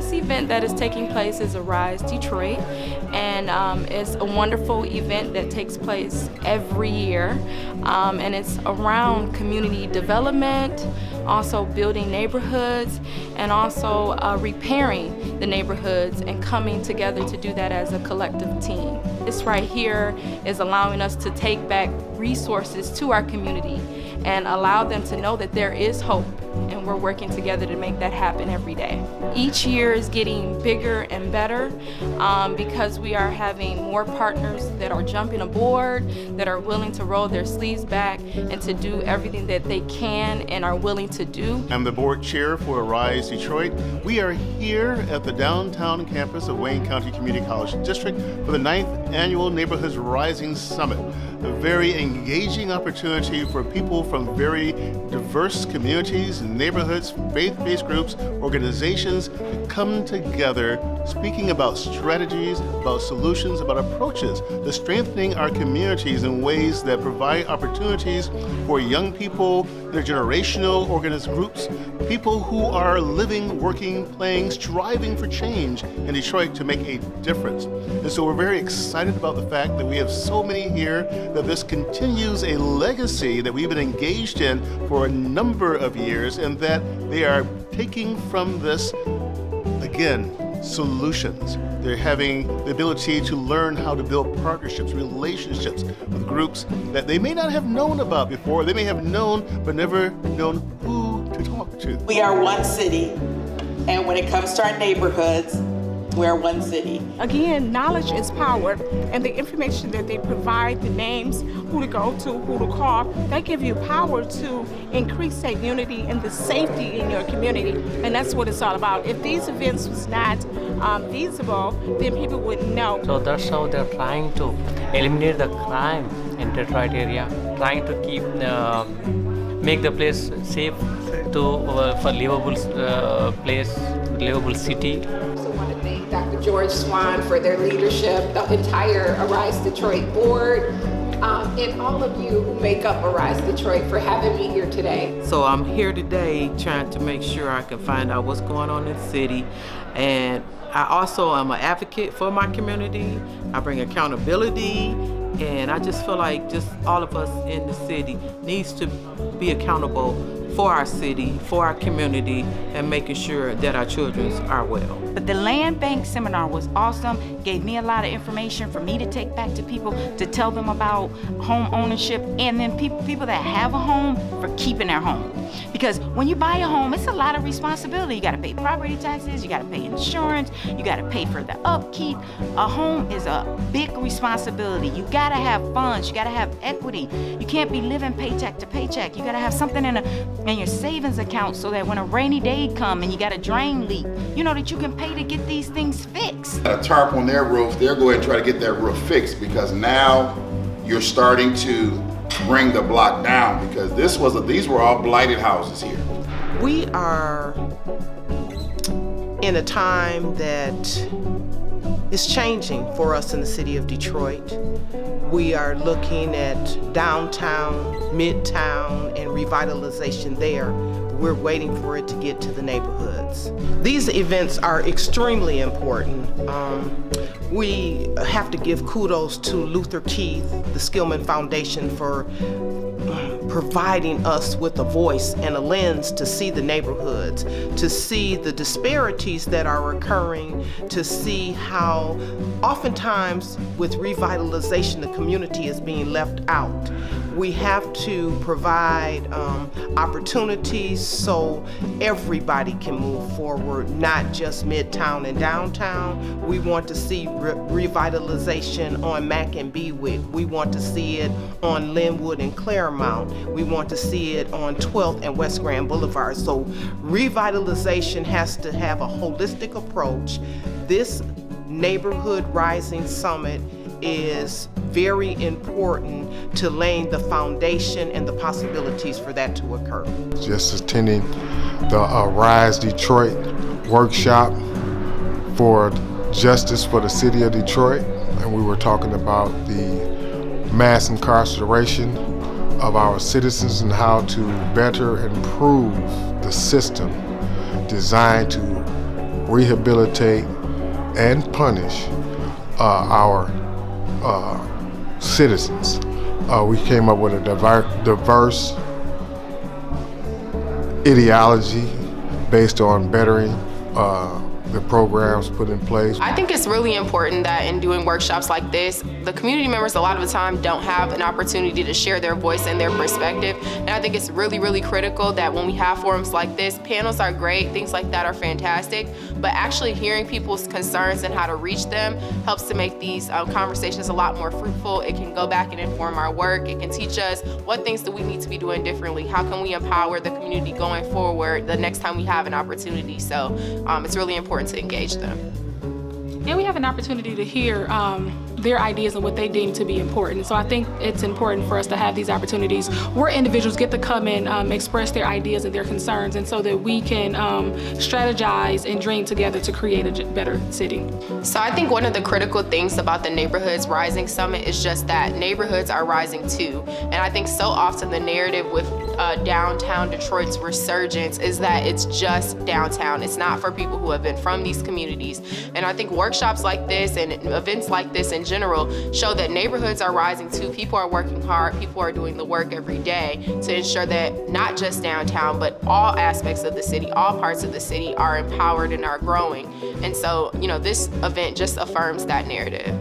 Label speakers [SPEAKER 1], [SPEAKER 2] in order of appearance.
[SPEAKER 1] This event that is taking place is Arise Detroit, and it's a wonderful event that takes place every year, and it's around community development, also building neighborhoods, and also repairing the neighborhoods and coming together to do that as a collective team. This right here is allowing us to take back resources to our community and allow them to know that there is hope, and we're working together to make that happen every day. Each year is getting bigger and better because we are having more partners that are jumping aboard, that are willing to roll their sleeves back and to do everything that they can and are willing to do.
[SPEAKER 2] I'm the board chair for Arise Detroit. We are here at the downtown campus of Wayne County Community College District for the 9th Annual Neighborhoods Rising Summit, a very engaging opportunity for people from very diverse communities, neighborhoods, faith-based groups, organizations to come together speaking about strategies, about solutions, about approaches to strengthening our communities in ways that provide opportunities for young people, intergenerational groups, people who are living, working, playing, striving for change in Detroit to make a difference. And so we're very excited about the fact that we have so many here, that this continues a legacy that we've been engaged in for a number of years, and that they are taking from this, again, solutions. They're having the ability to learn how to build partnerships, relationships with groups that they may not have known about before. They may have known, but never known who to talk to.
[SPEAKER 3] We are one city, and when it comes to our neighborhoods, we're one city.
[SPEAKER 4] Again, knowledge is power, and the information that they provide, the names, who to go to, who to call, they give you power to increase that unity and the safety in your community, and that's what it's all about. If these events was not feasible, then people wouldn't know.
[SPEAKER 5] So that's how they're trying to eliminate the crime in Detroit area, trying to keep make the place safe for livable place, livable city.
[SPEAKER 6] Dr. George Swan for their leadership, the entire Arise Detroit board, and all of you who make up Arise Detroit for having me here today.
[SPEAKER 7] So I'm here today trying to make sure I can find out what's going on in the city, and I also am an advocate for my community. I bring accountability, and I just feel like just all of us in the city needs to be accountable for our city, for our community, and making sure that our children are well.
[SPEAKER 8] But the land bank seminar was awesome, gave me a lot of information for me to take back to people, to tell them about home ownership, and then people that have a home for keeping their home. Because when you buy a home, it's a lot of responsibility. You gotta pay property taxes, you gotta pay insurance, you gotta pay for the upkeep. A home is a big responsibility. You gotta have funds, you gotta have equity. You can't be living paycheck to paycheck. You gotta have something in your savings account so that when a rainy day comes and you got a drain leak, you know that you can pay to get these things fixed.
[SPEAKER 9] A tarp on their roof, they'll go ahead and try to get that roof fixed, because now you're starting to bring the block down, because these were all blighted houses here.
[SPEAKER 7] We are in a time that is changing for us in the city of Detroit. We are looking at downtown, midtown, and revitalization there. We're waiting for it to get to the neighborhoods. These events are extremely important. We have to give kudos to Luther Keith, the Skillman Foundation, for providing us with a voice and a lens to see the neighborhoods, to see the disparities that are occurring, to see how oftentimes with revitalization the community is being left out. We have to provide opportunities so everybody can move forward, not just midtown and downtown. We want to see revitalization on Mack and Bewick. We want to see it on Linwood and Claremont. We want to see it on 12th and West Grand Boulevard. So revitalization has to have a holistic approach. This Neighborhood Rising Summit is very important to laying the foundation and the possibilities for that to occur.
[SPEAKER 10] Just attending the Rise Detroit workshop for justice for the city of Detroit, and we were talking about the mass incarceration of our citizens and how to better improve the system designed to rehabilitate and punish our citizens. We came up with a diverse ideology based on bettering the programs put in place.
[SPEAKER 11] I think it's really important that in doing workshops like this, the community members a lot of the time don't have an opportunity to share their voice and their perspective. And I think it's really, really critical that when we have forums like this, panels are great, things like that are fantastic, but actually hearing people's concerns and how to reach them helps to make these conversations a lot more fruitful. It can go back and inform our work. It can teach us what things do we need to be doing differently. How can we empower the community going forward the next time we have an opportunity? So it's really important to engage them.
[SPEAKER 12] And we have an opportunity to hear their ideas and what they deem to be important. So I think it's important for us to have these opportunities where individuals get to come and express their ideas and their concerns, and so that we can strategize and dream together to create a better city.
[SPEAKER 11] So I think one of the critical things about the Neighborhoods Rising Summit is just that neighborhoods are rising too. And I think so often the narrative with downtown Detroit's resurgence is that it's just downtown. It's not for people who have been from these communities. And I think workshops like this and events like this in general show that neighborhoods are rising too. People are working hard. People are doing the work every day to ensure that not just downtown, but all aspects of the city, all parts of the city are empowered and are growing. And so, this event just affirms that narrative.